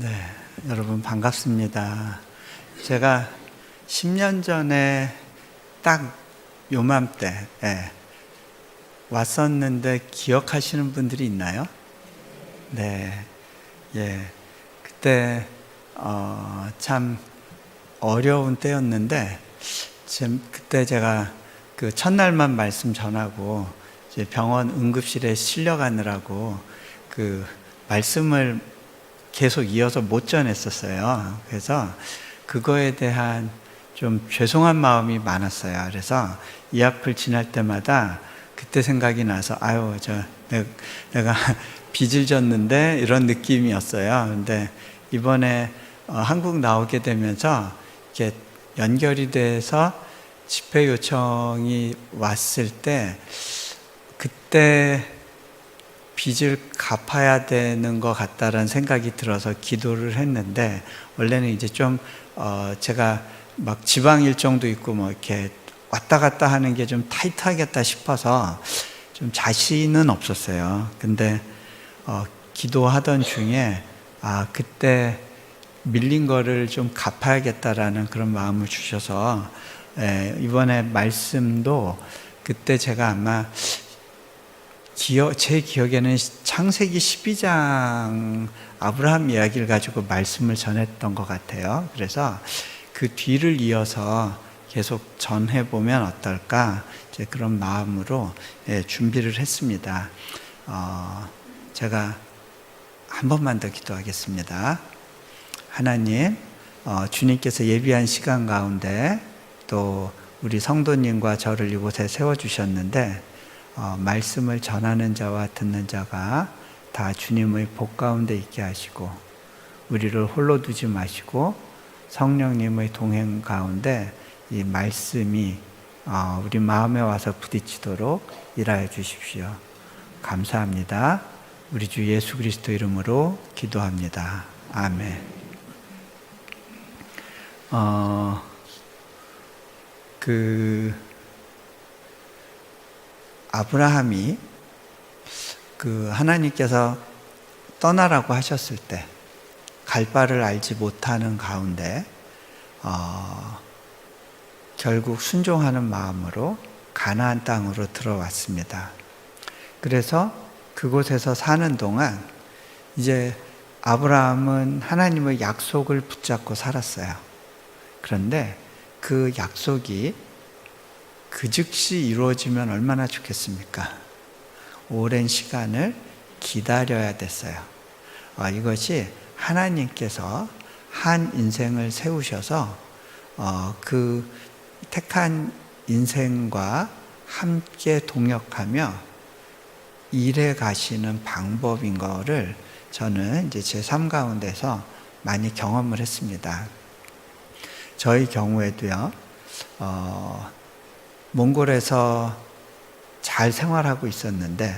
네, 여러분 반갑습니다. 제가 10년 전에 딱 요맘때 왔었는데 기억하시는 분들이 있나요? 네, 그때 참 어려운 때였는데 그때 제가 그 첫날만 말씀 전하고 이제 병원 응급실에 실려가느라고 그 말씀을 계속 이어서 못 전했었어요. 그래서 그거에 대한 좀 죄송한 마음이 많았어요. 그래서 이 앞을 지날 때마다 그때 생각이 나서 내가 빚을 졌는데 이런 느낌이었어요. 근데 이번에 한국 나오게 되면서 이렇게 연결이 돼서 집회 요청이 왔을 때 그때 빚을 갚아야 되는 것 같다라는 생각이 들어서 기도를 했는데, 원래는 이제 좀 제가 막 지방 일정도 있고 뭐 이렇게 왔다 갔다 하는 게 좀 타이트하겠다 싶어서 좀 자신은 없었어요. 근데 기도하던 중에 그때 밀린 거를 좀 갚아야겠다라는 그런 마음을 주셔서 이번에 말씀도 그때 제가 아마 제 기억에는 창세기 12장 아브라함 이야기를 가지고 말씀을 전했던 것 같아요. 그래서 그 뒤를 이어서 계속 전해보면 어떨까, 이제 그런 마음으로 준비를 했습니다. 제가 한 번만 더 기도하겠습니다. 하나님, 주님께서 예비한 시간 가운데 또 우리 성도님과 저를 이곳에 세워주셨는데, 말씀을 전하는 자와 듣는 자가 다 주님의 복 가운데 있게 하시고, 우리를 홀로 두지 마시고 성령님의 동행 가운데 이 말씀이 우리 마음에 와서 부딪히도록 일하여 주십시오. 감사합니다. 우리 주 예수 그리스도 이름으로 기도합니다. 아멘. 아브라함이 하나님께서 떠나라고 하셨을 때 갈 바를 알지 못하는 가운데 결국 순종하는 마음으로 가나안 땅으로 들어왔습니다. 그래서 그곳에서 사는 동안 이제 아브라함은 하나님의 약속을 붙잡고 살았어요. 그런데 그 약속이 그 즉시 이루어지면 얼마나 좋겠습니까? 오랜 시간을 기다려야 됐어요. 이것이 하나님께서 한 인생을 세우셔서 그 택한 인생과 함께 동역하며 일해 가시는 방법인 거를 저는 이제 제 삶 가운데서 많이 경험을 했습니다. 저희 경우에도요, 몽골에서 잘 생활하고 있었는데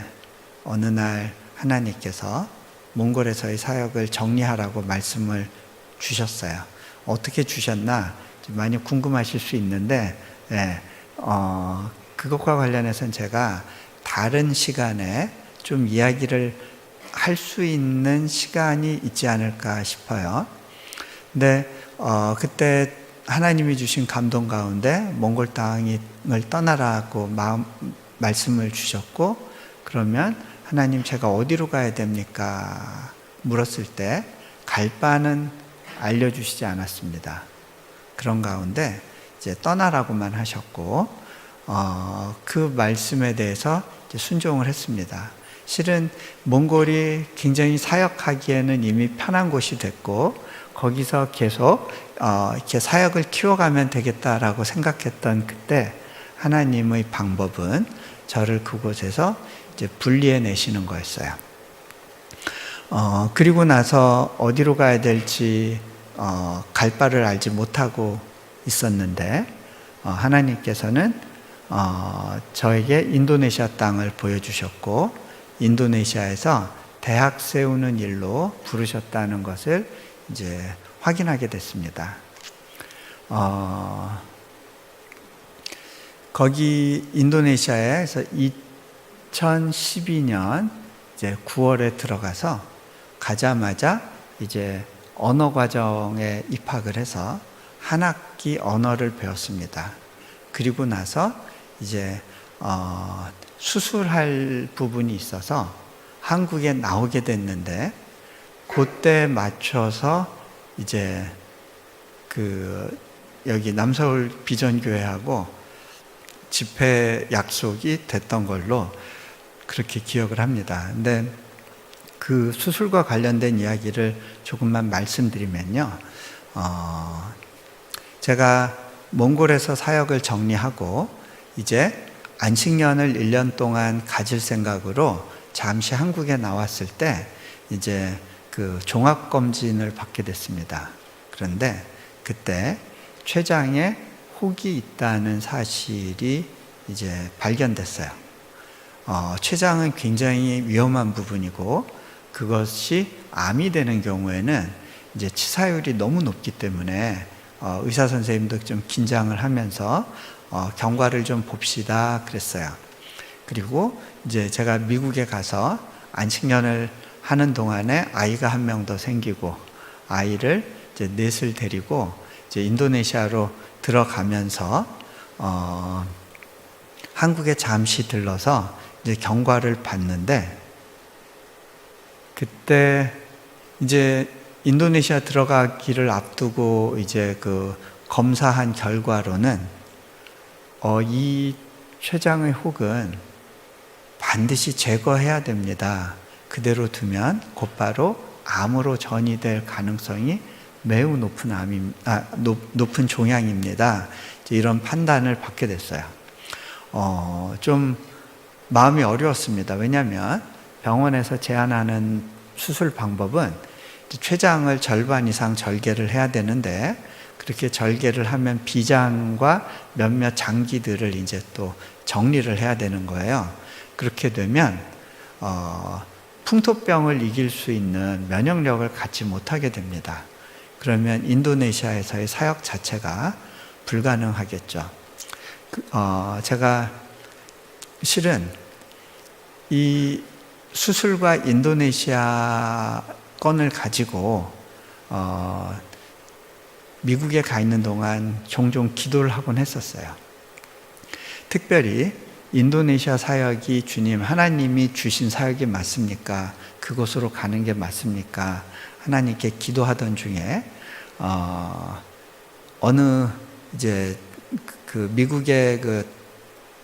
어느 날 하나님께서 몽골에서의 사역을 정리하라고 말씀을 주셨어요. 어떻게 주셨나 많이 궁금하실 수 있는데 그것과 관련해서는 제가 다른 시간에 좀 이야기를 할 수 있는 시간이 있지 않을까 싶어요. 근데 그때 하나님이 주신 감동 가운데 몽골 땅을 떠나라고 말씀을 주셨고, 그러면 하나님 제가 어디로 가야 됩니까? 물었을 때 갈 바는 알려주시지 않았습니다. 그런 가운데 이제 떠나라고만 하셨고 그 말씀에 대해서 이제 순종을 했습니다. 실은 몽골이 굉장히 사역하기에는 이미 편한 곳이 됐고 거기서 계속 이렇게 사역을 키워가면 되겠다라고 생각했던 그때 하나님의 방법은 저를 그곳에서 이제 분리해 내시는 거였어요. 그리고 나서 어디로 가야 될지 갈 바를 알지 못하고 있었는데 하나님께서는 저에게 인도네시아 땅을 보여주셨고 인도네시아에서 대학 세우는 일로 부르셨다는 것을 이제 확인하게 됐습니다. 거기 인도네시아에서 2012년 이제 9월에 들어가서 가자마자 이제 언어 과정에 입학을 해서 한 학기 언어를 배웠습니다. 그리고 나서 이제 수술할 부분이 있어서 한국에 나오게 됐는데, 그때 맞춰서 이제 여기 남서울 비전교회하고 집회 약속이 됐던 걸로 그렇게 기억을 합니다. 근데 그 수술과 관련된 이야기를 조금만 말씀드리면요. 제가 몽골에서 사역을 정리하고 이제 안식년을 1년 동안 가질 생각으로 잠시 한국에 나왔을 때 이제 그 종합검진을 받게 됐습니다. 그런데 그때 췌장에 혹이 있다는 사실이 이제 발견됐어요. 췌장은 굉장히 위험한 부분이고, 그것이 암이 되는 경우에는 이제 치사율이 너무 높기 때문에 의사 선생님도 좀 긴장을 하면서 경과를 좀 봅시다 그랬어요. 그리고 이제 제가 미국에 가서 안식년을 하는 동안에 아이가 한 명 더 생기고, 아이를 이제 넷을 데리고 이제 인도네시아로 들어가면서 한국에 잠시 들러서 이제 경과를 봤는데, 그때 이제 인도네시아 들어가기를 앞두고 이제 그 검사한 결과로는 이 췌장의 혹은 반드시 제거해야 됩니다. 그대로 두면 곧바로 암으로 전이될 가능성이 매우 높은 종양입니다. 이런 판단을 받게 됐어요. 좀 마음이 어려웠습니다. 왜냐하면 병원에서 제안하는 수술 방법은 췌장을 절반 이상 절개를 해야 되는데, 그렇게 절개를 하면 비장과 몇몇 장기들을 이제 또 정리를 해야 되는 거예요. 그렇게 되면 풍토병을 이길 수 있는 면역력을 갖지 못하게 됩니다. 그러면 인도네시아에서의 사역 자체가 불가능하겠죠. 제가 실은 이 수술과 인도네시아 건을 가지고 미국에 가 있는 동안 종종 기도를 하곤 했었어요. 특별히 인도네시아 사역이 주님, 하나님이 주신 사역이 맞습니까? 그곳으로 가는 게 맞습니까? 하나님께 기도하던 중에 어느 이제 그 미국의 그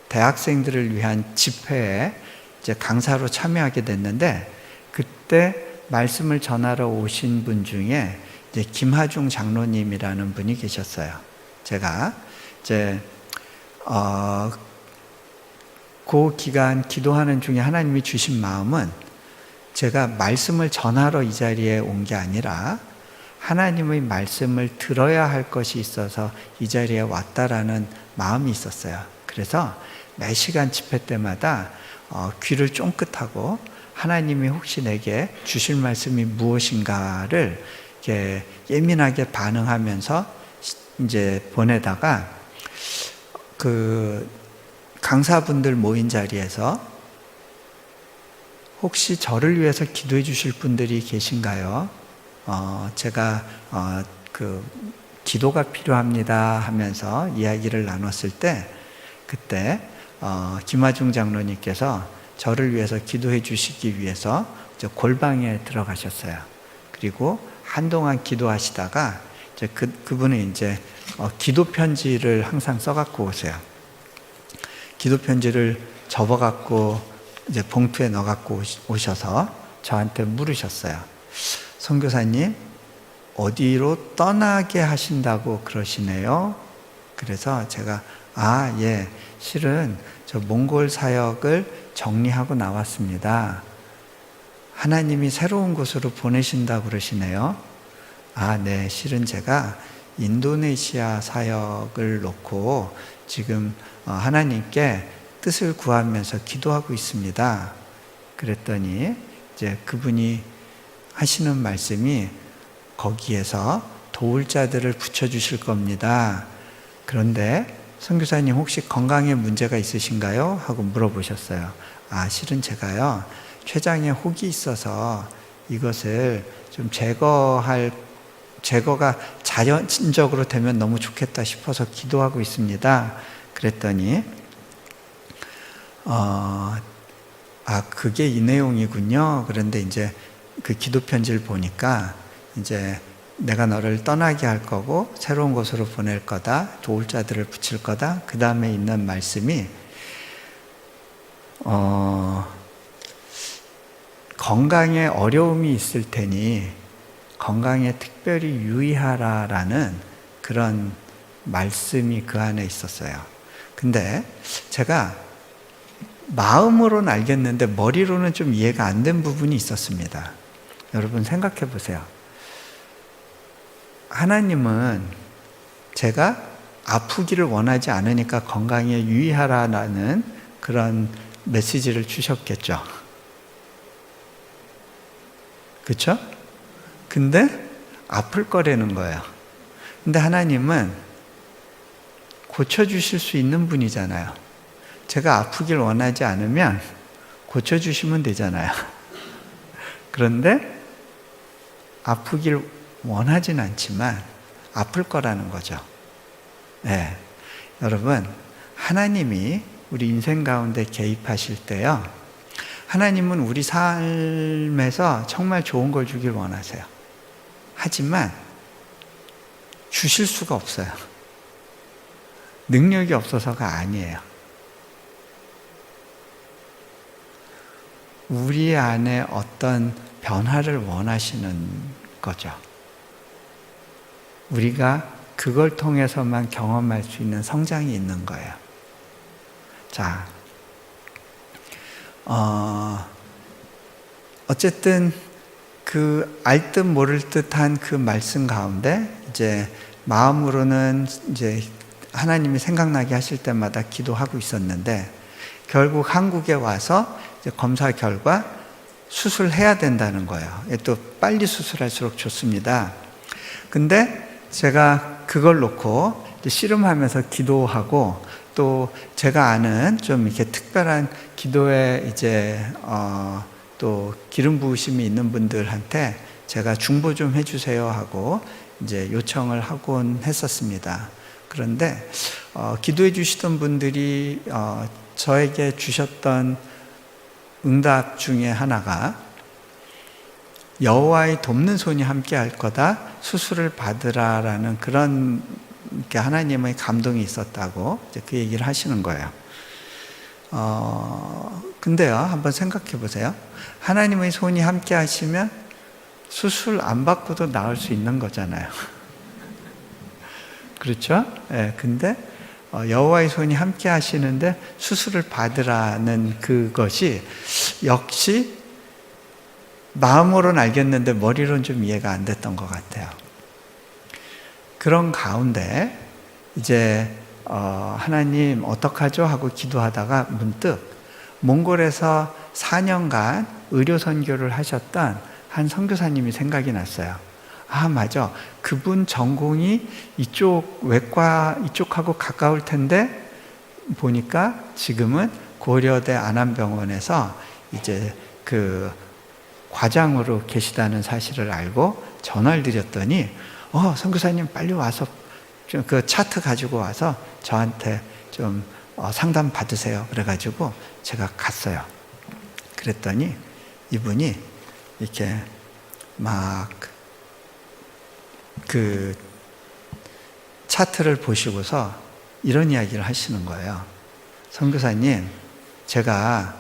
대학생들을 위한 집회에 이제 강사로 참여하게 됐는데, 그때 말씀을 전하러 오신 분 중에 이제 김하중 장로님이라는 분이 계셨어요. 제가 이제 그 기간 기도하는 중에 하나님이 주신 마음은, 제가 말씀을 전하러 이 자리에 온 게 아니라 하나님의 말씀을 들어야 할 것이 있어서 이 자리에 왔다라는 마음이 있었어요. 그래서 매 시간 집회 때마다 귀를 쫑긋하고 하나님이 혹시 내게 주실 말씀이 무엇인가를 이렇게 예민하게 반응하면서 이제 보내다가, 그 강사분들 모인 자리에서 혹시 저를 위해서 기도해 주실 분들이 계신가요? 제가 그 기도가 필요합니다 하면서 이야기를 나눴을 때, 그때 김하중 장로님께서 저를 위해서 기도해 주시기 위해서 골방에 들어가셨어요. 그리고 한동안 기도하시다가 이제 그분은 이제 기도 편지를 항상 써갖고 오세요. 기도 편지를 접어갖고 이제 봉투에 넣어갖고 오셔서 저한테 물으셨어요. 선교사님, 어디로 떠나게 하신다고 그러시네요? 그래서 제가 예, 실은 저 몽골 사역을 정리하고 나왔습니다. 하나님이 새로운 곳으로 보내신다고 그러시네요. 네, 실은 제가 인도네시아 사역을 놓고 지금 하나님께 뜻을 구하면서 기도하고 있습니다. 그랬더니 이제 그분이 하시는 말씀이, 거기에서 도울 자들을 붙여주실 겁니다. 그런데 선교사님 혹시 건강에 문제가 있으신가요? 하고 물어보셨어요. 실은 제가요, 췌장에 혹이 있어서 이것을 좀 제거할 제거가 자연적으로 되면 너무 좋겠다 싶어서 기도하고 있습니다. 그랬더니 그게 이 내용이군요. 그런데 이제 그 기도 편지를 보니까 이제 내가 너를 떠나게 할 거고 새로운 곳으로 보낼 거다. 도울 자들을 붙일 거다. 그 다음에 있는 말씀이 건강에 어려움이 있을 테니 건강에 특별히 유의하라라는 그런 말씀이 그 안에 있었어요. 근데 제가 마음으로는 알겠는데 머리로는 좀 이해가 안 된 부분이 있었습니다. 여러분 생각해 보세요. 하나님은 제가 아프기를 원하지 않으니까 건강에 유의하라는 그런 메시지를 주셨겠죠. 그렇죠? 근데 아플 거라는 거예요. 근데 하나님은 고쳐주실 수 있는 분이잖아요. 제가 아프길 원하지 않으면 고쳐주시면 되잖아요. 그런데 아프길 원하진 않지만 아플 거라는 거죠. 네. 여러분, 하나님이 우리 인생 가운데 개입하실 때요, 하나님은 우리 삶에서 정말 좋은 걸 주길 원하세요. 하지만 주실 수가 없어요. 능력이 없어서가 아니에요. 우리 안에 어떤 변화를 원하시는 거죠. 우리가 그걸 통해서만 경험할 수 있는 성장이 있는 거예요. 자, 어쨌든 그 알 듯 모를 듯한 그 말씀 가운데 이제 마음으로는 이제 하나님이 생각나게 하실 때마다 기도하고 있었는데 결국 한국에 와서 이제 검사 결과 수술해야 된다는 거예요. 또 빨리 수술할수록 좋습니다. 근데 제가 그걸 놓고 이제 씨름하면서 기도하고 또 제가 아는 좀 이렇게 특별한 기도에 이제 또 기름 부으심이 있는 분들한테 제가 중보 좀 해주세요 하고 이제 요청을 하곤 했었습니다. 그런데 기도해 주시던 분들이 저에게 주셨던 응답 중에 하나가 여호와의 돕는 손이 함께 할 거다, 수술을 받으라라는 그런 하나님의 감동이 있었다고 이제 그 얘기를 하시는 거예요. 근데요, 한번 생각해 보세요. 하나님의 손이 함께 하시면 수술 안 받고도 나을 수 있는 거잖아요. 그렇죠? 예, 근데 여호와의 손이 함께 하시는데 수술을 받으라는 그것이 역시 마음으로는 알겠는데 머리로는 좀 이해가 안 됐던 것 같아요. 그런 가운데 이제 하나님 어떡하죠? 하고 기도하다가 문득 몽골에서 4년간 의료 선교를 하셨던 한 선교사님이 생각이 났어요. 아, 맞아. 그분 전공이 이쪽 외과 이쪽하고 가까울 텐데 보니까 지금은 고려대 안암병원에서 이제 그 과장으로 계시다는 사실을 알고 전화를 드렸더니 선교사님 빨리 와서 좀 그 차트 가지고 와서 저한테 좀 상담 받으세요. 그래가지고 제가 갔어요. 그랬더니 이분이 이렇게 막 그 차트를 보시고서 이런 이야기를 하시는 거예요. 선교사님, 제가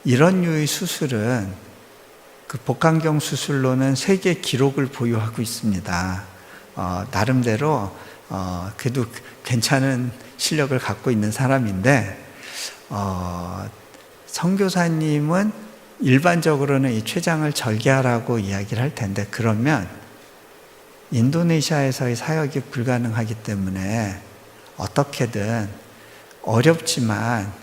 이런 류의 수술은 그 복강경 수술로는 세계 기록을 보유하고 있습니다. 나름대로 그래도 괜찮은 실력을 갖고 있는 사람인데 선교사님은 일반적으로는 이 췌장을 절개하라고 이야기를 할 텐데 그러면 인도네시아에서의 사역이 불가능하기 때문에 어떻게든 어렵지만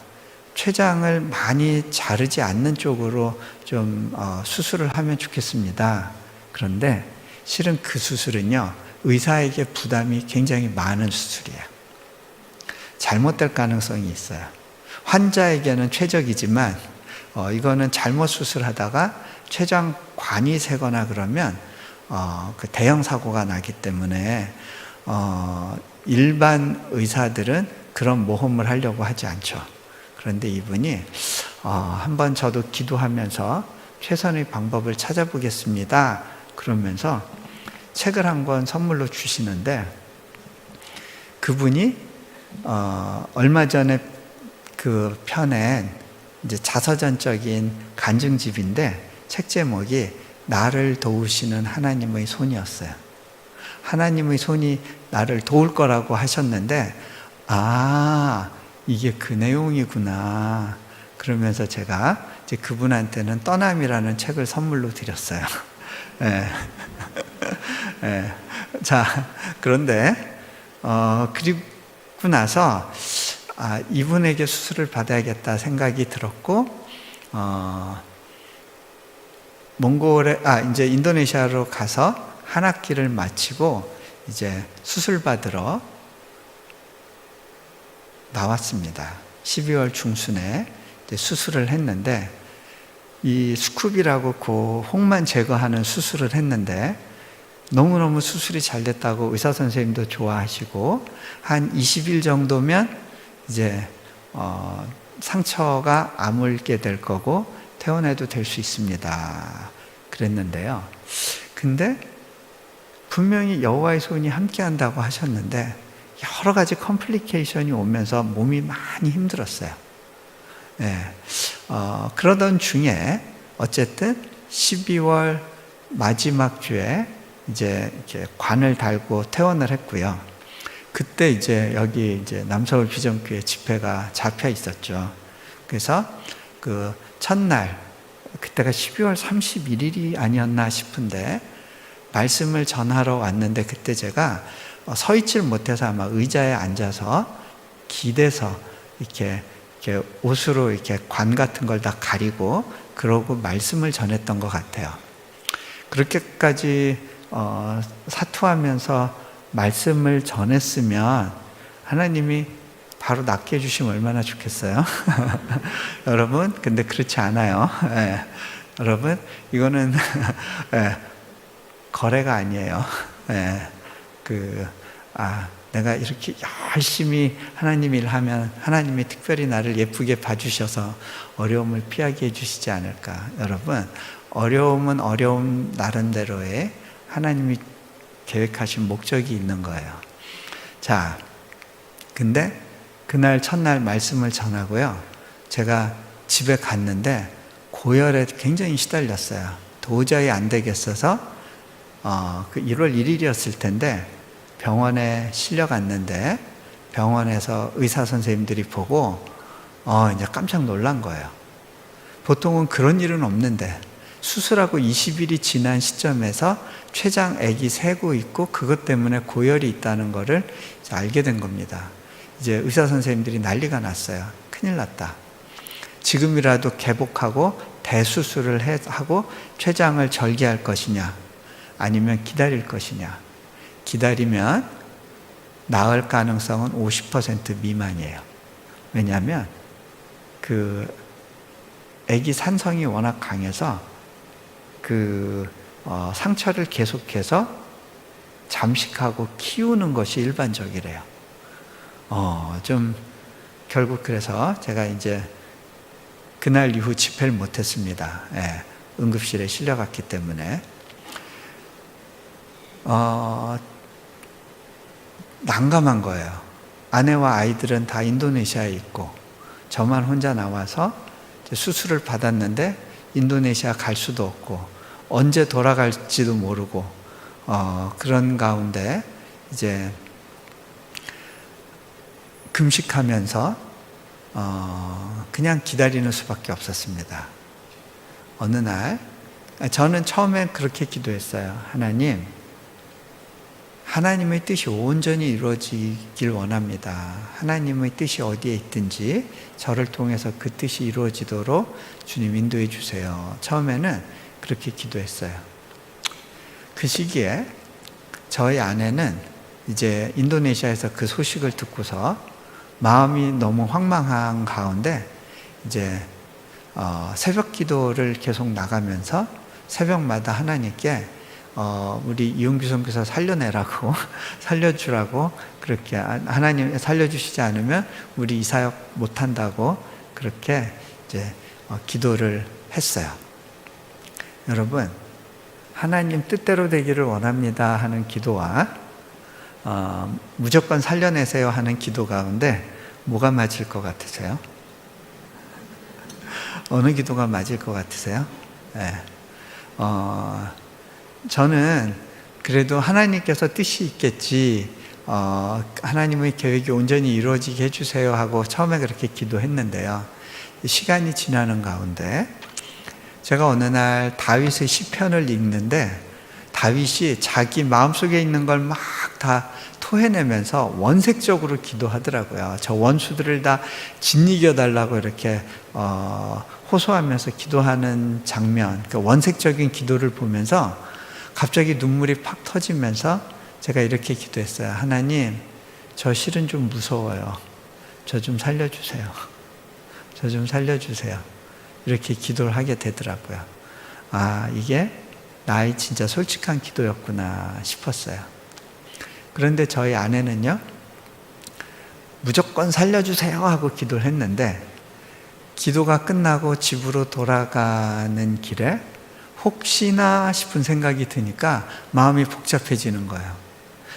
췌장을 많이 자르지 않는 쪽으로 좀 수술을 하면 좋겠습니다. 그런데 실은 그 수술은요, 의사에게 부담이 굉장히 많은 수술이에요. 잘못될 가능성이 있어요. 환자에게는 최적이지만 이거는 잘못 수술하다가 췌장관이 새거나 그러면 그 대형 사고가 나기 때문에 일반 의사들은 그런 모험을 하려고 하지 않죠. 그런데 이분이 한번 저도 기도하면서 최선의 방법을 찾아보겠습니다. 그러면서 책을 한 권 선물로 주시는데, 그분이 얼마 전에 그 펴낸 이제 자서전적인 간증집인데, 책 제목이 나를 도우시는 하나님의 손이었어요. 하나님의 손이 나를 도울 거라고 하셨는데, 이게 그 내용이구나. 그러면서 제가 이제 그분한테는 떠남이라는 책을 선물로 드렸어요. 예. 예. 자, 그런데 그리고 나서 이분에게 수술을 받아야겠다 생각이 들었고, 이제 인도네시아로 가서 한 학기를 마치고 이제 수술 받으러 나왔습니다. 12월 중순에 수술을 했는데, 이 스쿱이라고 그 혹만 제거하는 수술을 했는데, 너무너무 수술이 잘 됐다고 의사 선생님도 좋아하시고, 한 20일 정도면 이제 상처가 아물게 될 거고 퇴원해도 될 수 있습니다. 그랬는데요. 근데 분명히 여호와의 손이 함께 한다고 하셨는데 여러 가지 컴플리케이션이 오면서 몸이 많이 힘들었어요. 네. 그러던 중에 어쨌든 12월 마지막 주에 이제 이렇게 관을 달고 퇴원을 했고요. 그때 이제 여기 이제 남서울 비전교회 집회가 잡혀 있었죠. 그래서 그 첫날, 그때가 12월 31일이 아니었나 싶은데 말씀을 전하러 왔는데, 그때 제가 서 있지를 못해서 아마 의자에 앉아서 기대서 이렇게 옷으로 이렇게 관 같은 걸 다 가리고 그러고 말씀을 전했던 것 같아요. 그렇게까지 사투하면서 말씀을 전했으면 하나님이 바로 낫게 해주시면 얼마나 좋겠어요. 여러분, 근데 그렇지 않아요. 예. 여러분, 이거는 예, 거래가 아니에요. 예. 내가 이렇게 열심히 하나님 일하면 하나님이 특별히 나를 예쁘게 봐주셔서 어려움을 피하게 해주시지 않을까. 여러분, 어려움은 어려움 나름대로의 하나님이 계획하신 목적이 있는 거예요. 자, 근데 그날 첫날 말씀을 전하고요, 제가 집에 갔는데 고열에 굉장히 시달렸어요. 도저히 안 되겠어서 그 1월 1일이었을 텐데 병원에 실려갔는데, 병원에서 의사 선생님들이 보고 이제 깜짝 놀란 거예요. 보통은 그런 일은 없는데 수술하고 20일이 지난 시점에서 췌장액이 새고 있고 그것 때문에 고열이 있다는 것을 알게 된 겁니다. 이제 의사 선생님들이 난리가 났어요. 큰일 났다. 지금이라도 개복하고 대수술을 하고 췌장을 절개할 것이냐, 아니면 기다릴 것이냐. 기다리면 나을 가능성은 50% 미만이에요. 왜냐하면 그 액이 산성이 워낙 강해서 상처를 계속해서 잠식하고 키우는 것이 일반적이래요. 결국 그래서 제가 이제 그날 이후 집회를 못했습니다. 예, 응급실에 실려갔기 때문에. 난감한 거예요. 아내와 아이들은 다 인도네시아에 있고 저만 혼자 나와서 수술을 받았는데 인도네시아 갈 수도 없고 언제 돌아갈지도 모르고 그런 가운데 이제 금식하면서 그냥 기다리는 수밖에 없었습니다. 어느 날 저는 처음엔 그렇게 기도했어요. 하나님의 뜻이 온전히 이루어지길 원합니다. 하나님의 뜻이 어디에 있든지 저를 통해서 그 뜻이 이루어지도록 주님 인도해 주세요. 처음에는 그렇게 기도했어요. 그 시기에 저희 아내는 이제 인도네시아에서 그 소식을 듣고서 마음이 너무 황망한 가운데 이제 새벽 기도를 계속 나가면서 새벽마다 하나님께 우리 이용규 선교사 살려내라고 살려주라고 그렇게 하나님 살려주시지 않으면 우리 이 사역 못한다고 그렇게 이제 기도를 했어요. 여러분, 하나님 뜻대로 되기를 원합니다 하는 기도와 무조건 살려내세요 하는 기도 가운데 뭐가 맞을 것 같으세요? 어느 기도가 맞을 것 같으세요? 네. 저는 그래도 하나님께서 뜻이 있겠지, 하나님의 계획이 온전히 이루어지게 해주세요 하고 처음에 그렇게 기도했는데요. 시간이 지나는 가운데 제가 어느 날 다윗의 시편을 읽는데 다윗이 자기 마음속에 있는 걸 막 다 토해내면서 원색적으로 기도하더라고요. 저 원수들을 다 짓이겨달라고 이렇게 호소하면서 기도하는 장면, 그 원색적인 기도를 보면서 갑자기 눈물이 팍 터지면서 제가 이렇게 기도했어요. 하나님, 저 실은 좀 무서워요. 저 좀 살려주세요. 저 좀 살려주세요. 이렇게 기도를 하게 되더라고요. 이게 나의 진짜 솔직한 기도였구나 싶었어요. 그런데 저희 아내는요, 무조건 살려주세요 하고 기도를 했는데 기도가 끝나고 집으로 돌아가는 길에 혹시나 싶은 생각이 드니까 마음이 복잡해지는 거예요.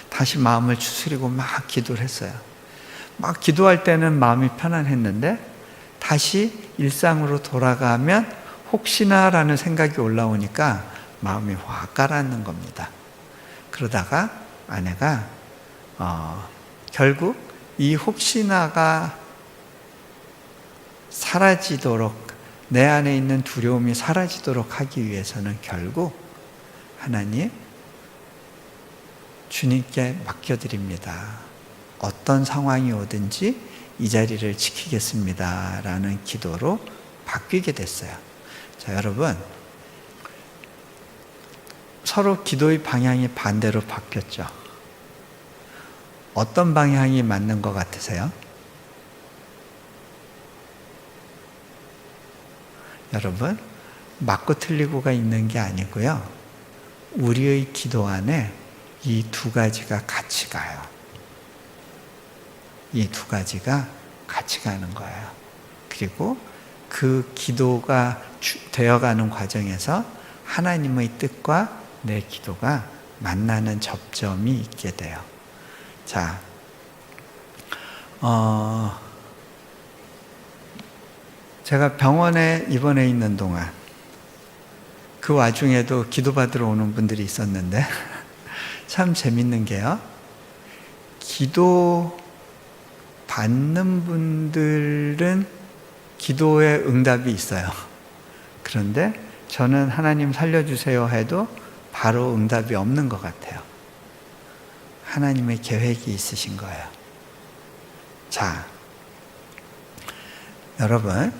다시 마음을 추스리고 막 기도를 했어요. 막 기도할 때는 마음이 편안했는데 다시 일상으로 돌아가면 혹시나 라는 생각이 올라오니까 마음이 확 가라앉는 겁니다. 그러다가 아내가 결국 이 혹시나가 사라지도록, 내 안에 있는 두려움이 사라지도록 하기 위해서는 결국 하나님, 주님께 맡겨드립니다. 어떤 상황이 오든지 이 자리를 지키겠습니다 라는 기도로 바뀌게 됐어요. 자, 여러분, 서로 기도의 방향이 반대로 바뀌었죠. 어떤 방향이 맞는 것 같으세요? 여러분, 맞고 틀리고가 있는 게 아니고요, 우리의 기도 안에 이 두 가지가 같이 가요. 이 두 가지가 같이 가는 거예요. 그리고 그 기도가 되어가는 과정에서 하나님의 뜻과 내 기도가 만나는 접점이 있게 돼요. 자, 제가 병원에 입원해 있는 동안 그 와중에도 기도받으러 오는 분들이 있었는데 참 재밌는 게요, 기도 받는 분들은 기도에 응답이 있어요. 그런데 저는 하나님 살려주세요 해도 바로 응답이 없는 것 같아요. 하나님의 계획이 있으신 거예요. 자, 여러분,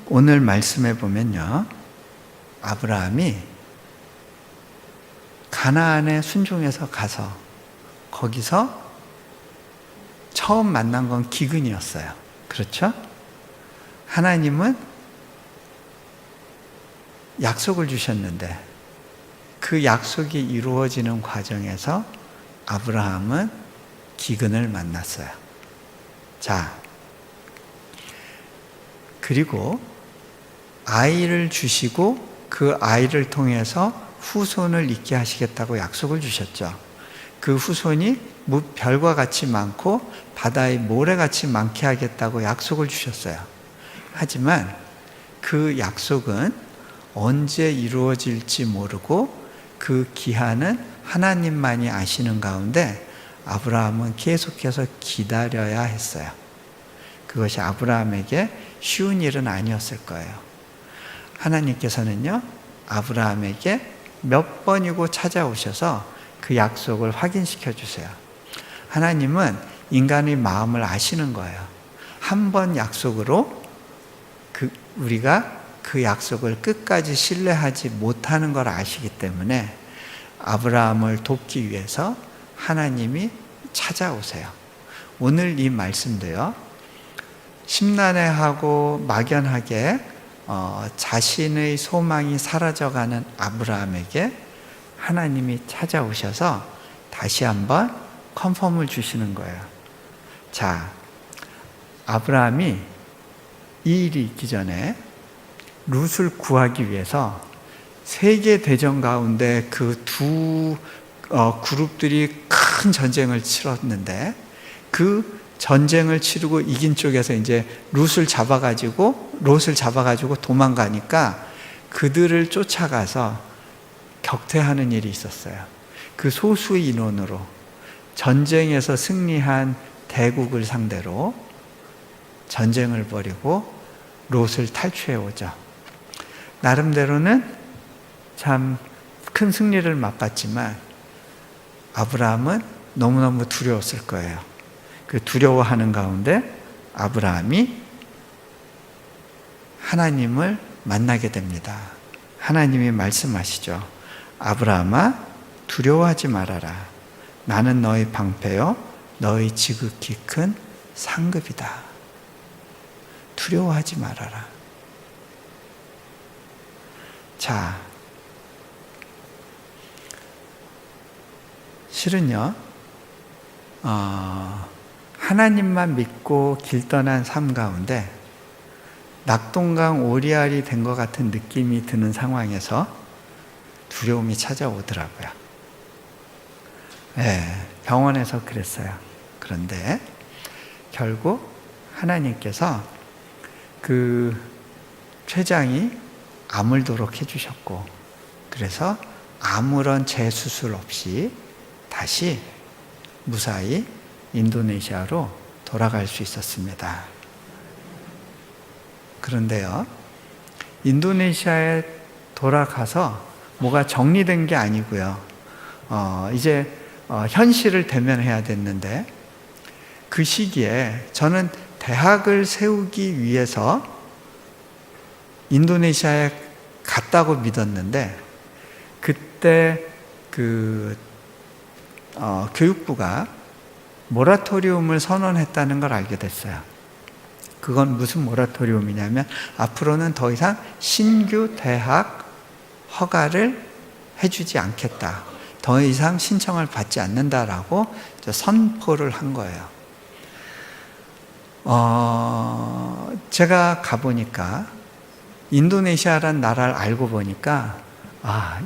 오늘 말씀해 보면요, 아브라함이 가나안에 순종해서 가서 거기서 처음 만난 건 기근이었어요. 그렇죠? 하나님은 약속을 주셨는데 그 약속이 이루어지는 과정에서 아브라함은 기근을 만났어요. 자, 그리고 아이를 주시고 그 아이를 통해서 후손을 있게 하시겠다고 약속을 주셨죠. 그 후손이 별과 같이 많고 바다의 모래같이 많게 하겠다고 약속을 주셨어요. 하지만 그 약속은 언제 이루어질지 모르고 그 기한은 하나님만이 아시는 가운데 아브라함은 계속해서 기다려야 했어요. 그것이 아브라함에게 쉬운 일은 아니었을 거예요. 하나님께서는요, 아브라함에게 몇 번이고 찾아오셔서 그 약속을 확인시켜 주세요. 하나님은 인간의 마음을 아시는 거예요. 한 번 약속으로 우리가 그 약속을 끝까지 신뢰하지 못하는 걸 아시기 때문에 아브라함을 돕기 위해서 하나님이 찾아오세요. 오늘 이 말씀도요, 심란해하고 막연하게 자신의 소망이 사라져가는 아브라함에게 하나님이 찾아오셔서 다시 한번 컨펌을 주시는 거예요. 자, 아브라함이 이 일이 있기 전에 룻을 구하기 위해서 세계 대전 가운데 그 두 그룹들이 큰 전쟁을 치렀는데, 그 전쟁을 치르고 이긴 쪽에서 이제 롯을 잡아가지고 도망가니까 그들을 쫓아가서 격퇴하는 일이 있었어요. 그 소수의 인원으로 전쟁에서 승리한 대국을 상대로 전쟁을 벌이고 롯을 탈취해 오죠. 나름대로는 참 큰 승리를 맛봤지만 아브라함은 너무너무 두려웠을 거예요. 그 두려워하는 가운데 아브라함이 하나님을 만나게 됩니다. 하나님이 말씀하시죠. 아브라함아, 두려워하지 말아라. 나는 너의 방패요 너의 지극히 큰 상급이다. 두려워하지 말아라. 자, 실은요, 하나님만 믿고 길 떠난 삶 가운데 낙동강 오리알이 된 것 같은 느낌이 드는 상황에서 두려움이 찾아오더라고요. 네, 병원에서 그랬어요. 그런데 결국 하나님께서 그 췌장이 아물도록 해주셨고, 그래서 아무런 재수술 없이 다시 무사히 인도네시아로 돌아갈 수 있었습니다. 그런데요, 인도네시아에 돌아가서 뭐가 정리된 게 아니고요. 이제 현실을 대면해야 됐는데, 그 시기에 저는 대학을 세우기 위해서 인도네시아에 갔다고 믿었는데, 그때 교육부가 모라토리움을 선언했다는 걸 알게 됐어요. 그건 무슨 모라토리움이냐면, 앞으로는 더 이상 신규 대학 허가를 해주지 않겠다. 더 이상 신청을 받지 않는다라고 선포를 한 거예요. 제가 가보니까, 인도네시아란 나라를 알고 보니까,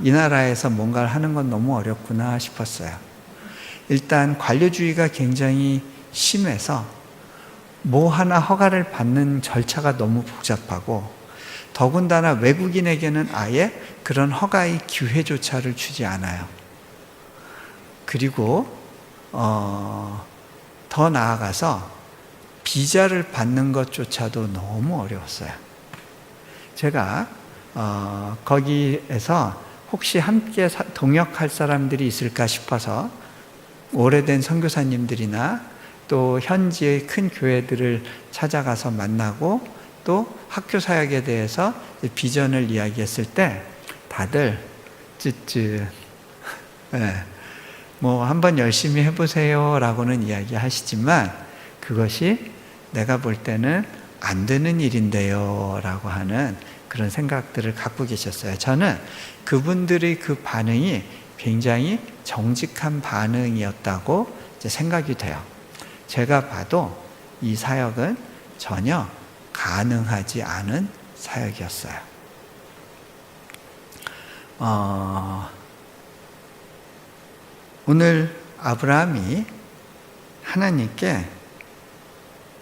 이 나라에서 뭔가를 하는 건 너무 어렵구나 싶었어요. 일단 관료주의가 굉장히 심해서 뭐 하나 허가를 받는 절차가 너무 복잡하고, 더군다나 외국인에게는 아예 그런 허가의 기회조차를 주지 않아요. 그리고 더 나아가서 비자를 받는 것조차도 너무 어려웠어요. 제가 거기에서 혹시 함께 동역할 사람들이 있을까 싶어서 오래된 선교사님들이나 또 현지의 큰 교회들을 찾아가서 만나고, 또 학교 사역에 대해서 비전을 이야기했을 때 다들 뭐 한번 열심히 해보세요 라고는 이야기하시지만, 그것이 내가 볼 때는 안 되는 일인데요 라고 하는 그런 생각들을 갖고 계셨어요. 저는 그분들의 그 반응이 굉장히 정직한 반응이었다고 생각이 돼요. 제가 봐도 이 사역은 전혀 가능하지 않은 사역이었어요. 오늘 아브라함이 하나님께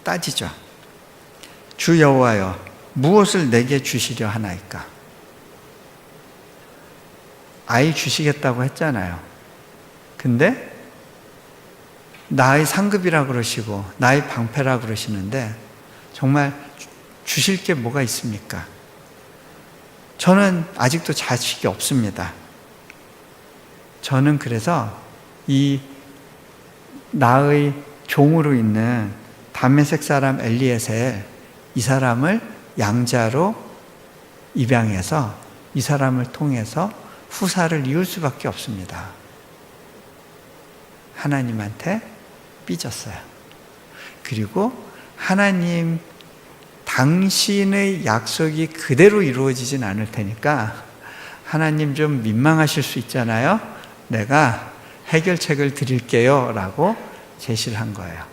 따지죠. 주 여호와여, 무엇을 내게 주시려 하나이까? 아이 주시겠다고 했잖아요. 근데 나의 상급이라 그러시고 나의 방패라 그러시는데 정말 주실 게 뭐가 있습니까? 저는 아직도 자식이 없습니다. 저는 그래서 이 나의 종으로 있는 다메섹 사람 엘리에셀, 이 사람을 양자로 입양해서 이 사람을 통해서 후사를 이을 수밖에 없습니다. 하나님한테 삐졌어요. 그리고 하나님, 당신의 약속이 그대로 이루어지진 않을 테니까 하나님 좀 민망하실 수 있잖아요. 내가 해결책을 드릴게요 라고 제시를 한 거예요.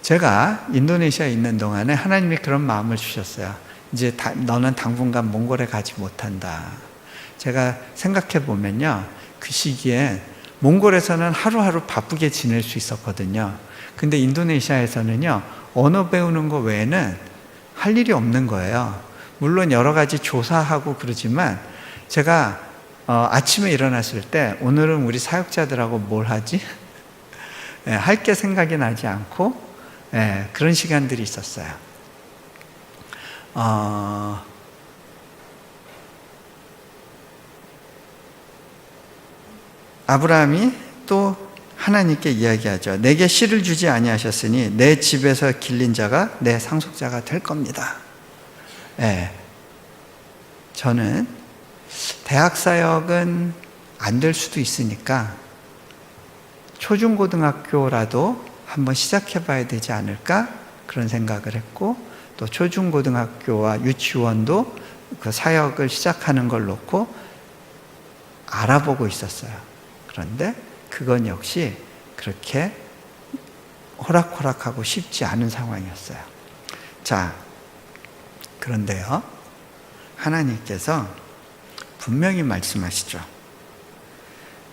제가 인도네시아에 있는 동안에 하나님이 그런 마음을 주셨어요. 이제 너는 당분간 몽골에 가지 못한다. 제가 생각해 보면요, 그 시기에 몽골에서는 하루하루 바쁘게 지낼 수 있었거든요. 근데 인도네시아에서는요, 언어 배우는 거 외에는 할 일이 없는 거예요. 물론 여러 가지 조사하고 그러지만 제가 아침에 일어났을 때 오늘은 우리 사역자들하고 뭘 하지? 할 게 생각이 나지 않고 그런 시간들이 있었어요. 아브라함이 또 하나님께 이야기하죠. 내게 씨를 주지 아니하셨으니 내 집에서 길린 자가 내 상속자가 될 겁니다. 저는 대학 사역은 안 될 수도 있으니까 초중고등학교라도 한번 시작해 봐야 되지 않을까 그런 생각을 했고, 또 초중고등학교와 유치원도 그 사역을 시작하는 걸 놓고 알아보고 있었어요. 그런데 그건 역시 그렇게 호락호락하고 쉽지 않은 상황이었어요. 자, 그런데요, 하나님께서 분명히 말씀하시죠.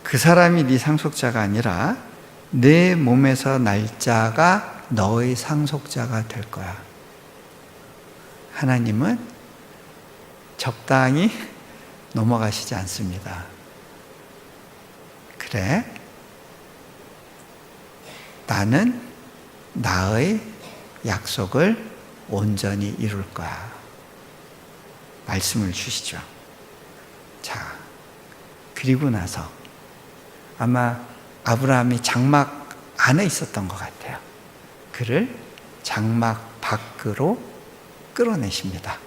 그 사람이 네 상속자가 아니라 내 몸에서 날 자가 너의 상속자가 될 거야. 하나님은 적당히 넘어가시지 않습니다. 그래, 나는 나의 약속을 온전히 이룰 거야. 말씀을 주시죠. 자, 그리고 나서 아마 아브라함이 장막 안에 있었던 것 같아요. 그를 장막 밖으로 끌어내십니다.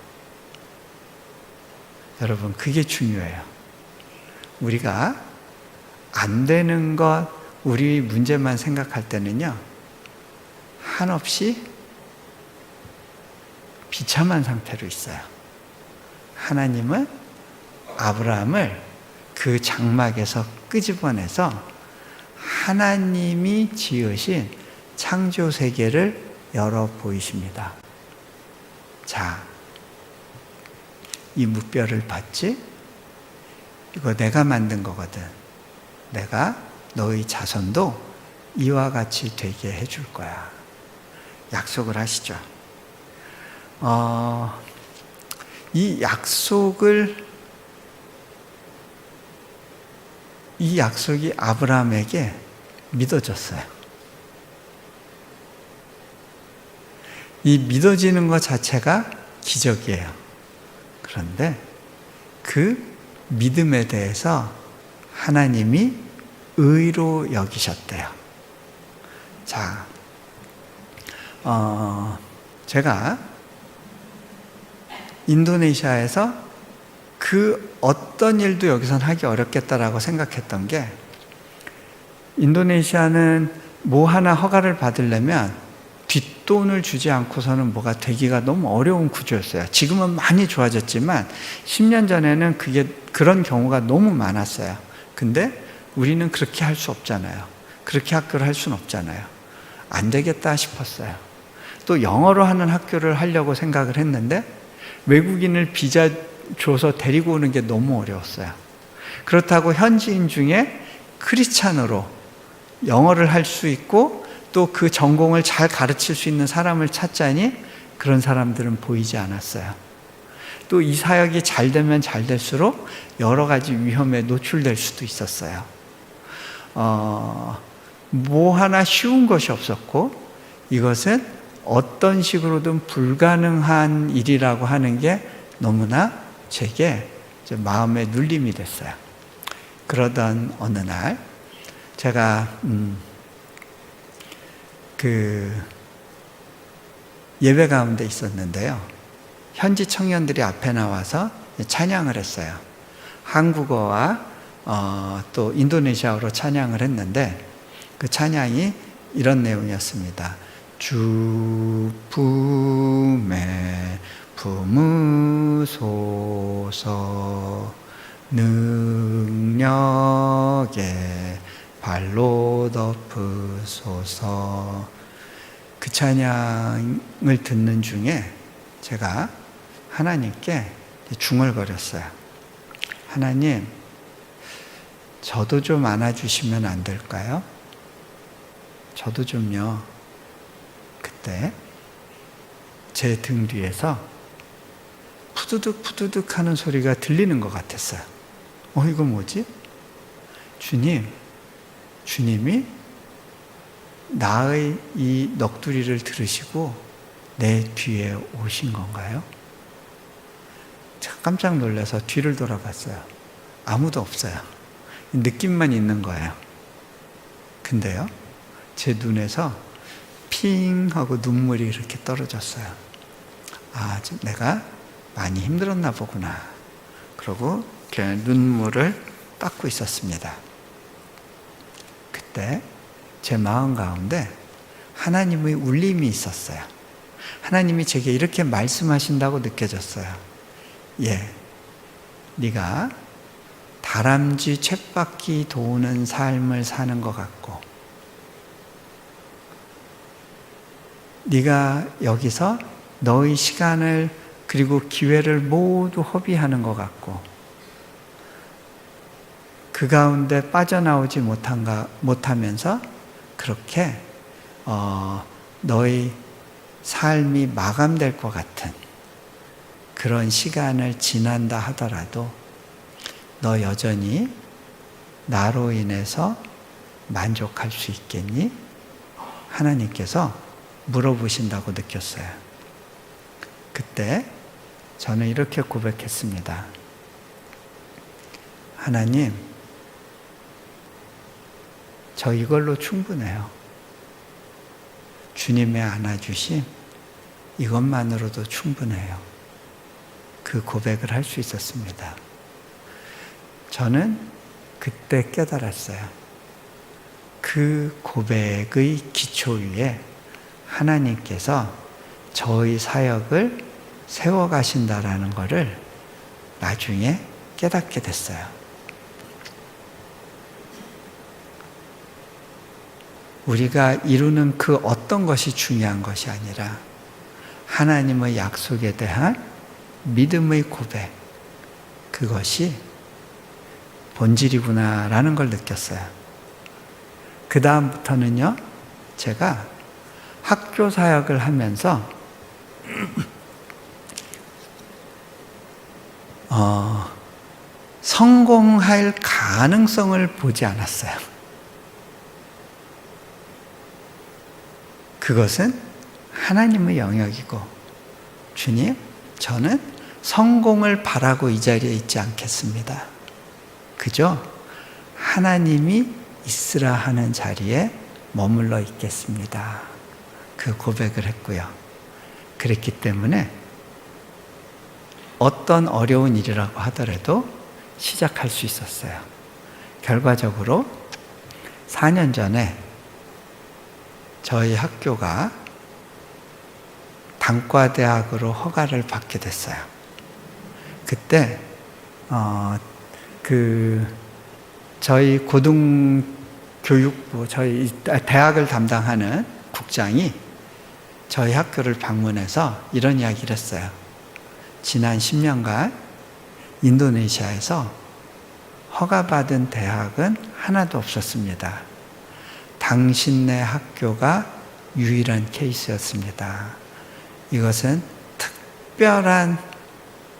여러분, 그게 중요해요. 우리가 안 되는 것, 우리 문제만 생각할 때는요, 한없이 비참한 상태로 있어요. 하나님은 아브라함을 그 장막에서 끄집어내서 하나님이 지으신 창조 세계를 열어 보이십니다. 자, 이 무뼈를 봤지? 이거 내가 만든 거거든. 내가 너희 자손도 이와 같이 되게 해줄 거야. 약속을 하시죠. 이 약속이 아브라함에게 믿어졌어요. 이 믿어지는 것 자체가 기적이에요. 그런데 그 믿음에 대해서 하나님이 의로 여기셨대요. 자, 제가 인도네시아에서 그 어떤 일도 여기선 하기 어렵겠다라고 생각했던 게, 인도네시아는 뭐 하나 허가를 받으려면 뒷돈을 주지 않고서는 뭐가 되기가 너무 어려운 구조였어요. 지금은 많이 좋아졌지만 10년 전에는 그런 경우가 너무 많았어요. 근데 우리는 그렇게 할 수 없잖아요. 그렇게 학교를 할 수는 없잖아요. 안 되겠다 싶었어요. 또 영어로 하는 학교를 하려고 생각을 했는데 외국인을 비자 줘서 데리고 오는 게 너무 어려웠어요. 그렇다고 현지인 중에 크리스찬으로 영어를 할 수 있고 또 그 전공을 잘 가르칠 수 있는 사람을 찾자니 그런 사람들은 보이지 않았어요. 또 이 사역이 잘 되면 잘 될수록 여러 가지 위험에 노출될 수도 있었어요. 뭐 하나 쉬운 것이 없었고, 이것은 어떤 식으로든 불가능한 일이라고 하는 게 너무나 제게 마음에 눌림이 됐어요. 그러던 어느 날 제가 그 예배 가운데 있었는데요, 현지 청년들이 앞에 나와서 찬양을 했어요. 한국어와 또 인도네시아어로 찬양을 했는데 그 찬양이 이런 내용이었습니다. 주 품에 품으소서 능력에 발로 덮으소서. 그 찬양을 듣는 중에 제가 하나님께 중얼거렸어요. 하나님, 저도 좀 안아주시면 안 될까요? 저도 좀요. 그때 제 등 뒤에서 푸드득 푸드득 하는 소리가 들리는 것 같았어요. 이거 뭐지? 주님이 나의 이 넋두리를 들으시고 내 뒤에 오신 건가요? 깜짝 놀라서 뒤를 돌아봤어요. 아무도 없어요. 느낌만 있는 거예요. 근데요, 제 눈에서 핑 하고 눈물이 이렇게 떨어졌어요. 내가 많이 힘들었나 보구나. 그러고 이렇게 눈물을 닦고 있었습니다. 그때 제 마음 가운데 하나님의 울림이 있었어요. 하나님이 제게 이렇게 말씀하신다고 느껴졌어요. 네가 다람쥐 쳇바퀴 도는 삶을 사는 것 같고, 네가 여기서 너의 시간을 그리고 기회를 모두 허비하는 것 같고, 그 가운데 빠져나오지 못하면서 그렇게 너의 삶이 마감될 것 같은 그런 시간을 지난다 하더라도 너 여전히 나로 인해서 만족할 수 있겠니? 하나님께서 물어보신다고 느꼈어요. 그때 저는 이렇게 고백했습니다. 하나님, 저 이걸로 충분해요. 주님의 안아주심, 이것만으로도 충분해요. 그 고백을 할 수 있었습니다. 저는 그때 깨달았어요. 그 고백의 기초 위에 하나님께서 저의 사역을 세워가신다라는 것을 나중에 깨닫게 됐어요. 우리가 이루는 그 어떤 것이 중요한 것이 아니라 하나님의 약속에 대한 믿음의 고백, 그것이 본질이구나라는 걸 느꼈어요. 그 다음부터는요, 제가 학교 사역을 하면서 성공할 가능성을 보지 않았어요. 그것은 하나님의 영역이고, 주님, 저는 성공을 바라고 이 자리에 있지 않겠습니다. 그저 하나님이 있으라 하는 자리에 머물러 있겠습니다. 그 고백을 했고요. 그랬기 때문에 어떤 어려운 일이라고 하더라도 시작할 수 있었어요. 결과적으로 4년 전에 저희 학교가 단과대학으로 허가를 받게 됐어요. 그때 저희 고등교육부, 저희 대학을 담당하는 국장이 저희 학교를 방문해서 이런 이야기를 했어요. 지난 10년간 인도네시아에서 허가받은 대학은 하나도 없었습니다. 당신네 학교가 유일한 케이스였습니다. 이것은 특별한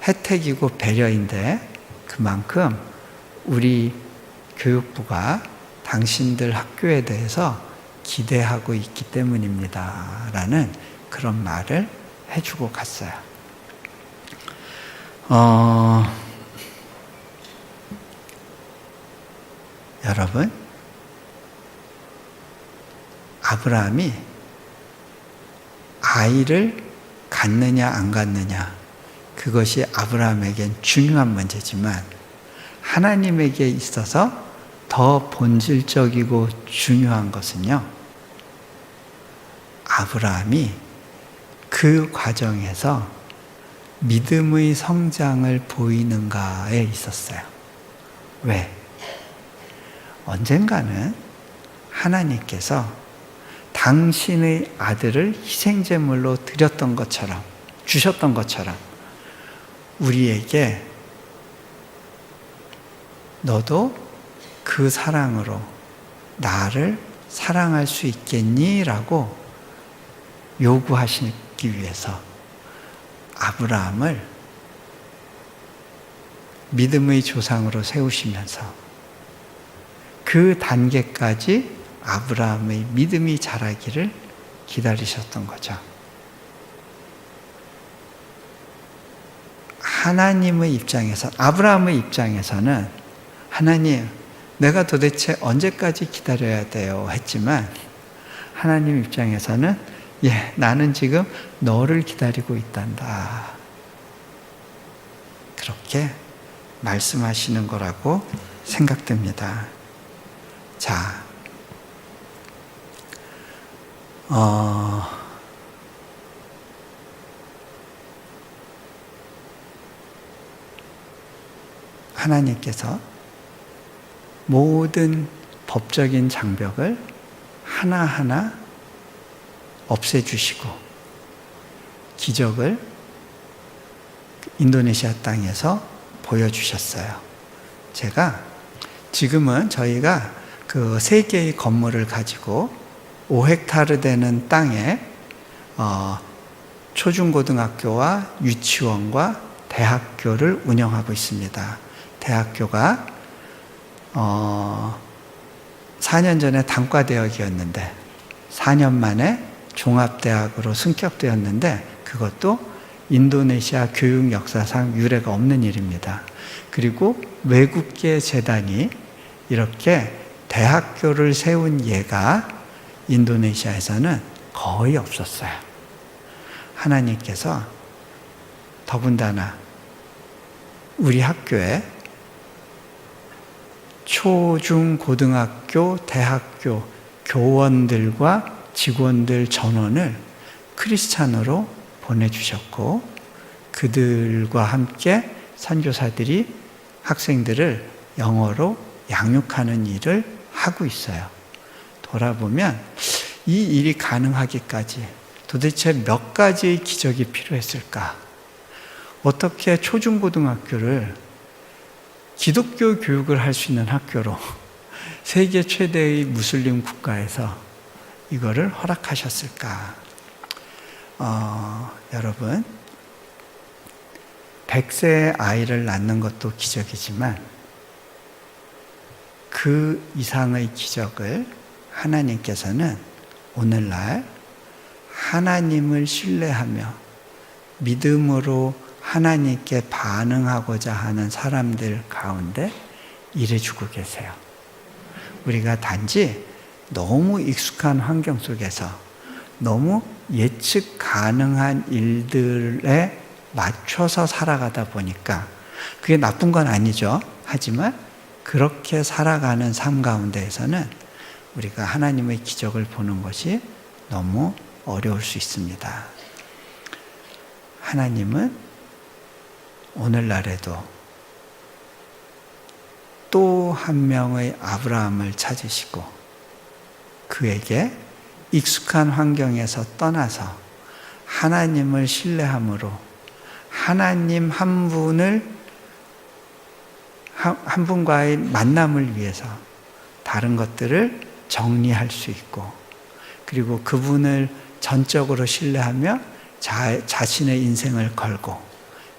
혜택이고 배려인데 그만큼 우리 교육부가 당신들 학교에 대해서 기대하고 있기 때문입니다. 라는 그런 말을 해주고 갔어요. 여러분, 아브라함이 아이를 갖느냐 안 갖느냐, 그것이 아브라함에겐 중요한 문제지만 하나님에게 있어서 더 본질적이고 중요한 것은요, 아브라함이 그 과정에서 믿음의 성장을 보이는가에 있었어요. 왜? 언젠가는 하나님께서 당신의 아들을 희생제물로 드렸던 것처럼, 주셨던 것처럼 우리에게 너도 그 사랑으로 나를 사랑할 수 있겠니? 라고 요구하시기 위해서 아브라함을 믿음의 조상으로 세우시면서 그 단계까지 아브라함의 믿음이 자라기를 기다리셨던 거죠. 하나님의 입장에서, 아브라함의 입장에서는 하나님, 내가 도대체 언제까지 기다려야 돼요? 했지만 하나님 입장에서는 나는 지금 너를 기다리고 있단다. 그렇게 말씀하시는 거라고 생각됩니다. 자, 하나님께서 모든 법적인 장벽을 하나하나 없애주시고 기적을 인도네시아 땅에서 보여주셨어요. 제가 지금은 저희가 그 3개의 건물을 가지고 5헥타르 되는 땅에 초중고등학교와 유치원과 대학교를 운영하고 있습니다. 대학교가 4년 전에 단과대학이었는데 4년 만에 종합대학으로 승격되었는데 그것도 인도네시아 교육 역사상 유례가 없는 일입니다. 그리고 외국계 재단이 이렇게 대학교를 세운 예가 인도네시아에서는 거의 없었어요. 하나님께서 더군다나 우리 학교에 초, 중, 고등학교, 대학교 교원들과 직원들 전원을 크리스찬으로 보내주셨고 그들과 함께 선교사들이 학생들을 영어로 양육하는 일을 하고 있어요. 돌아보면 이 일이 가능하기까지 도대체 몇 가지의 기적이 필요했을까? 어떻게 초중고등학교를 기독교 교육을 할 수 있는 학교로 세계 최대의 무슬림 국가에서 이거를 허락하셨을까? 여러분, 100세의 아이를 낳는 것도 기적이지만 그 이상의 기적을 하나님께서는 오늘날 하나님을 신뢰하며 믿음으로 하나님께 반응하고자 하는 사람들 가운데 일해주고 계세요. 우리가 단지 너무 익숙한 환경 속에서 너무 예측 가능한 일들에 맞춰서 살아가다 보니까 그게 나쁜 건 아니죠. 하지만 그렇게 살아가는 삶 가운데에서는 우리가 하나님의 기적을 보는 것이 너무 어려울 수 있습니다. 하나님은 오늘날에도 또 한 명의 아브라함을 찾으시고 그에게 익숙한 환경에서 떠나서 하나님을 신뢰함으로 하나님 한 분과의 만남을 위해서 다른 것들을 정리할 수 있고 그리고 그분을 전적으로 신뢰하며 자신의 인생을 걸고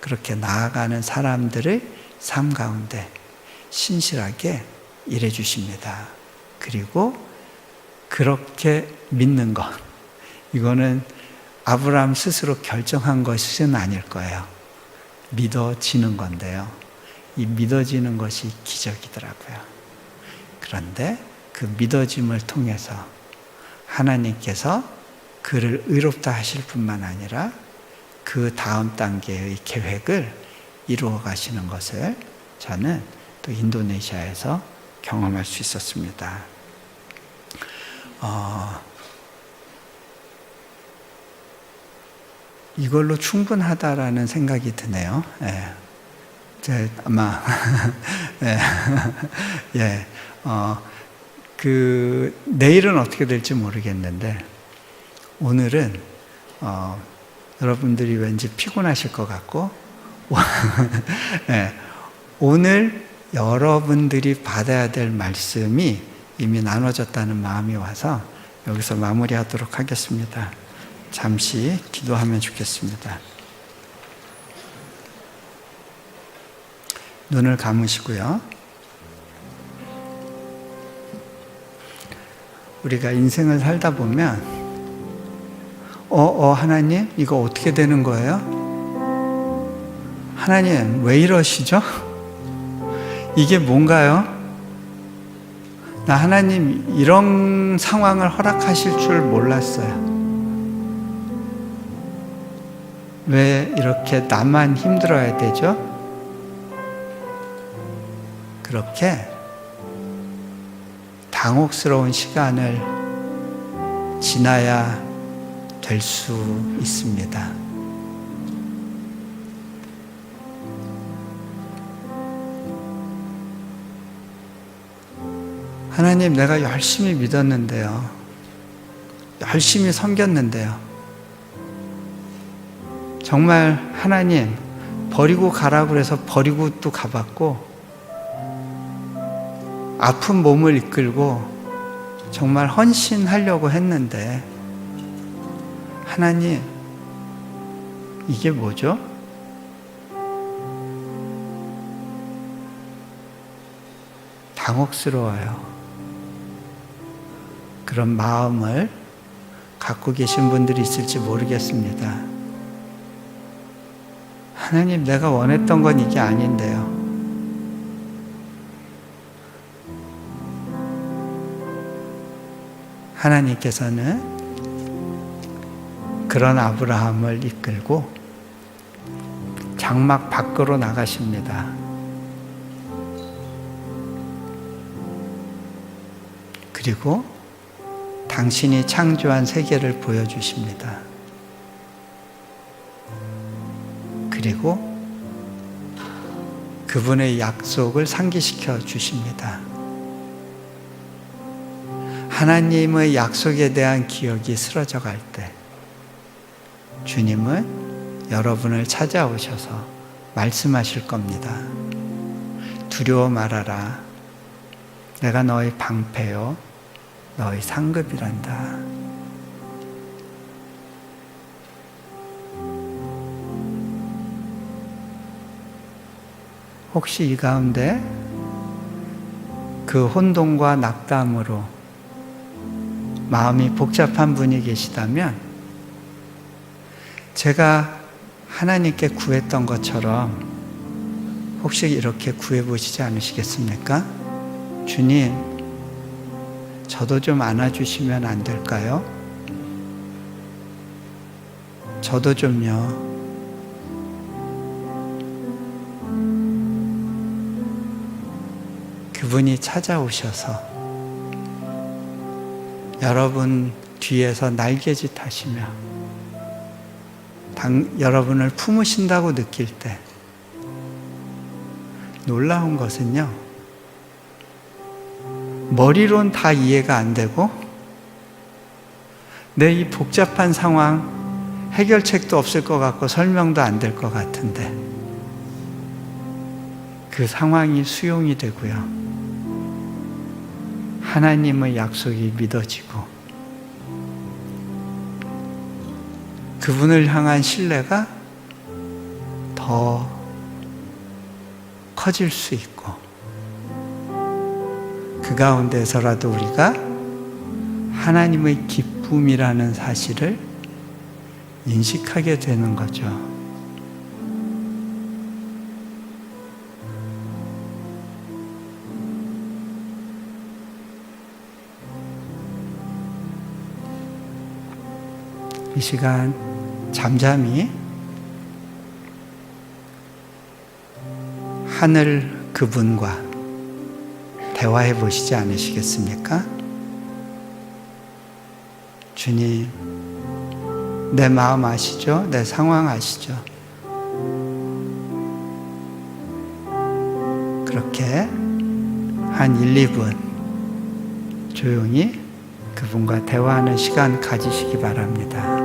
그렇게 나아가는 사람들의 삶 가운데 신실하게 일해 주십니다. 그리고 그렇게 믿는 것, 이거는 아브라함 스스로 결정한 것은 아닐 거예요. 믿어지는 건데요. 이 믿어지는 것이 기적이더라고요. 그런데 그 믿어짐을 통해서 하나님께서 그를 의롭다 하실 뿐만 아니라 그 다음 단계의 계획을 이루어 가시는 것을 저는 또 인도네시아에서 경험할 수 있었습니다. 이걸로 충분하다라는 생각이 드네요. 예. 아마 예. 예. 내일은 어떻게 될지 모르겠는데 오늘은 여러분들이 왠지 피곤하실 것 같고 예. 오늘 여러분들이 받아야 될 말씀이 이미 나눠졌다는 마음이 와서 여기서 마무리하도록 하겠습니다. 잠시 기도하면 좋겠습니다. 눈을 감으시고요. 우리가 인생을 살다 보면 하나님 이거 어떻게 되는 거예요? 하나님 왜 이러시죠? 이게 뭔가요? 나 하나님 이런 상황을 허락하실 줄 몰랐어요. 왜 이렇게 나만 힘들어야 되죠? 그렇게 당혹스러운 시간을 지나야 될 수 있습니다. 하나님, 내가 열심히 믿었는데요. 열심히 섬겼는데요. 정말 하나님, 버리고 가라고 그래서 버리고 또 가봤고, 아픈 몸을 이끌고 정말 헌신하려고 했는데, 하나님, 이게 뭐죠? 당혹스러워요. 그런 마음을 갖고 계신 분들이 있을지 모르겠습니다. 하나님, 내가 원했던 건 이게 아닌데요. 하나님께서는 그런 아브라함을 이끌고 장막 밖으로 나가십니다. 그리고 당신이 창조한 세계를 보여주십니다. 그리고 그분의 약속을 상기시켜 주십니다. 하나님의 약속에 대한 기억이 쓰러져 갈 때 주님은 여러분을 찾아오셔서 말씀하실 겁니다. 두려워 말아라. 내가 너의 방패요 너의 상급이란다. 혹시 이 가운데 그 혼돈과 낙담으로 마음이 복잡한 분이 계시다면 제가 하나님께 구했던 것처럼 혹시 이렇게 구해보시지 않으시겠습니까? 주님, 저도 좀 안아주시면 안 될까요? 저도 좀요. 그분이 찾아오셔서 여러분 뒤에서 날개짓 하시며 여러분을 품으신다고 느낄 때 놀라운 것은요, 머리론 다 이해가 안 되고 내 이 복잡한 상황 해결책도 없을 것 같고 설명도 안 될 것 같은데 그 상황이 수용이 되고요, 하나님의 약속이 믿어지고 그분을 향한 신뢰가 더 커질 수 있고 그 가운데서라도 우리가 하나님의 기쁨이라는 사실을 인식하게 되는 거죠. 이 시간 잠잠히 하늘 그분과 대화해 보시지 않으시겠습니까? 주님, 내 마음 아시죠? 내 상황 아시죠? 그렇게 한 1, 2분 조용히 그분과 대화하는 시간 가지시기 바랍니다.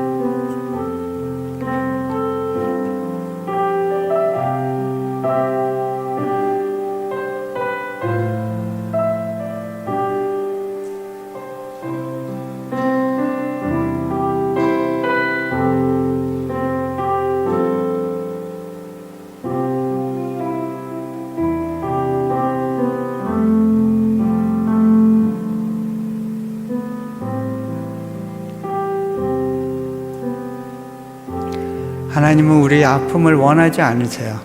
하나님은 우리의 아픔을 원하지 않으세요.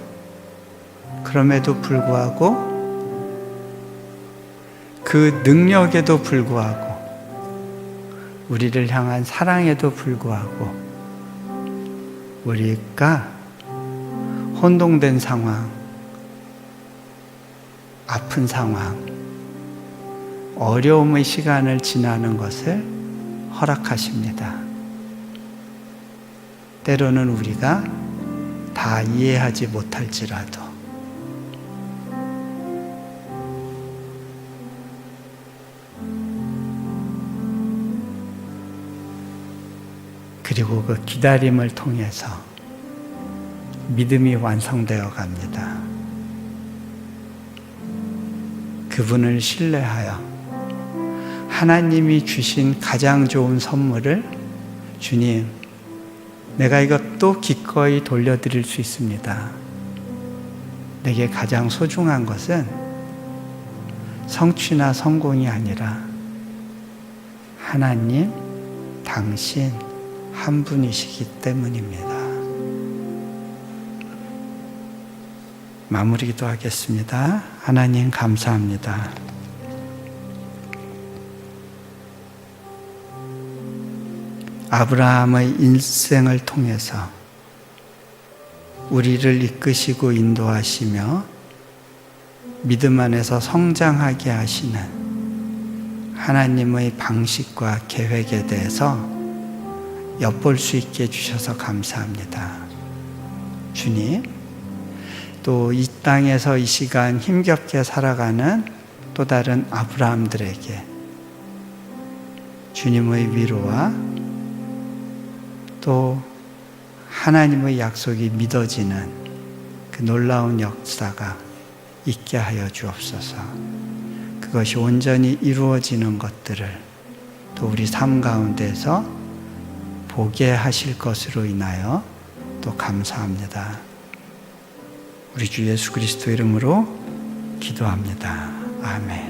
그럼에도 불구하고 그 능력에도 불구하고 우리를 향한 사랑에도 불구하고 우리가 혼동된 상황, 아픈 상황, 어려움의 시간을 지나는 것을 허락하십니다. 때로는 우리가 다 이해하지 못할지라도 그리고 그 기다림을 통해서 믿음이 완성되어 갑니다. 그분을 신뢰하여 하나님이 주신 가장 좋은 선물을 주님, 내가 이것도 기꺼이 돌려드릴 수 있습니다. 내게 가장 소중한 것은 성취나 성공이 아니라 하나님, 당신 한 분이시기 때문입니다. 마무리 기도하겠습니다. 하나님 감사합니다. 아브라함의 인생을 통해서 우리를 이끄시고 인도하시며 믿음 안에서 성장하게 하시는 하나님의 방식과 계획에 대해서 엿볼 수 있게 해주셔서 감사합니다. 주님, 또 이 땅에서 이 시간 힘겹게 살아가는 또 다른 아브라함들에게 주님의 위로와 또 하나님의 약속이 믿어지는 그 놀라운 역사가 있게 하여 주옵소서. 그것이 온전히 이루어지는 것들을 또 우리 삶 가운데서 보게 하실 것으로 인하여 또 감사합니다. 우리 주 예수 그리스도 이름으로 기도합니다. 아멘.